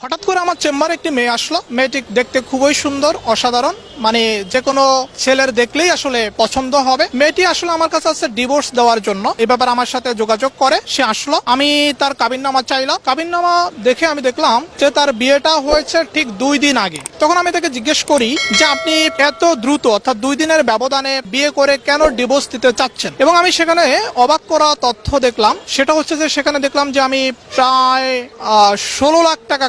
হঠাৎ করে আমার চেম্বারে একটি মেয়ে আসলো। মেয়েটি দেখতে খুবই সুন্দর, অসাধারণ, মানে যে কোনো ছেলের দেখলেই আসলে পছন্দ হবে। মেয়েটি আসলে আমার কাছে আছে ডিভোর্স দেওয়ার জন্য। এ ব্যাপারে আমার সাথে যোগাযোগ করে সে আসলো। আমি তার কাবিননামা চাইলাম। কাবিননামা দেখে আমি দেখলাম যে তার বিয়েটা হয়েছে ঠিক 2 দিন আগে। তখন আমি তাকে জিজ্ঞেস করি যে আপনি এত দ্রুত, অর্থাৎ 2 দিনের ব্যবধানে বিয়ে করে কেন ডিভোর্স দিতে চাচ্ছেন। এবং আমি সেখানে অবাক করা তথ্য দেখলাম। সেটা হচ্ছে যে সেখানে দেখলাম যে আমি প্রায় 16 লাখ টাকা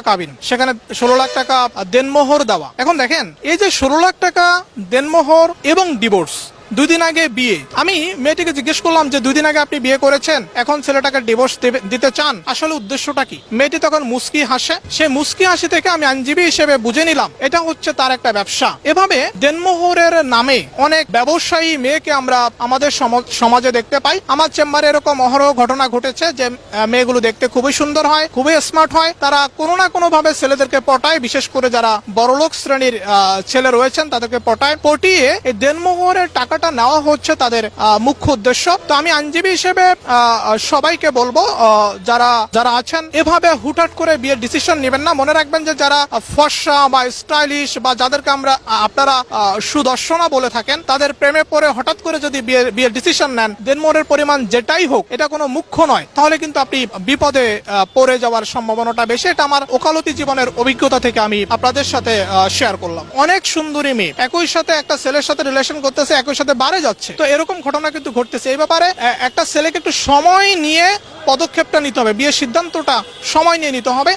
সেখানে 16 লাখ টাকা দেনমোহর দেওয়া। এখন দেখেন, এই যে 16 লাখ টাকা দেনমোহর এবং ডিভোর্স, 2 দিন আগে বিয়ে। আমি মেয়েটিকে জিজ্ঞেস করলাম যে 2 দিন আগে আপনি বিয়ে করেছেন, এখন ছেলেটাকে ডিভোর্স দিতে চান, আসলে উদ্দেশ্যটা কি? মেয়েটি তখন মুস্কি হাসে। সেই মুস্কি হাসি থেকে আমি আইনজীবী হিসেবে বুঝে নিলাম এটা হচ্ছে তার একটা ব্যবসা। এভাবে দেনমোহরের নামে অনেক ব্যবসায়ী মেয়েকে আমরা আমাদের সমাজে দেখতে পাই। আমার চেম্বারে এরকম অহরহ ঘটনা ঘটেছে যে মেয়েগুলো দেখতে খুবই সুন্দর হয়, খুবই স্মার্ট হয়। তারা কোনো না কোনো ভাবে ছেলেদেরকে পটায়, বিশেষ করে যারা বড়লোক শ্রেণীর ছেলে রয়েছেন তাদেরকে পটিয়ে এই দেনমোহরের টাকা নেওয়া হচ্ছে তাদের মুখ্য উদ্দেশ্য। তো আমি আইনজীবী হিসেবে সবাইকে বলবো, যারা আছেন এভাবে হুটহাট করে বিয়ের ডিসিশন নেবেন না। মনে রাখবেন যে যারা ফর্সা বা স্টাইলিশ বা যাদেরকে আপনারা সুদর্শনা বলে থাকেন, তাদের প্রেমে পড়ে হঠাৎ করে যদি বিয়ের ডিসিশন নেন, দেনমোহরের পরিমাণ যেটাই হোক, এটা কোনো মুখ্য নয়, তাহলে কিন্তু আপনি বিপদে পড়ে যাওয়ার সম্ভাবনাটা বেশি। এটা আমার ওকালতি জীবনের অভিজ্ঞতা থেকে আমি আপনাদের সাথে শেয়ার করলাম। অনেক সুন্দরী মেয়ে একই সাথে একটা ছেলের সাথে রিলেশন করতেছে, একই সাথে বারে যাচ্ছে। তো এরকম ঘটনা কিন্তু ঘটতেছে। এই ব্যাপারে একটা ছেলেকে একটু সময় নিয়ে পদক্ষেপটা নিতে হবে, বিয়ের সিদ্ধান্তটা সময় নিয়ে নিতে হবে।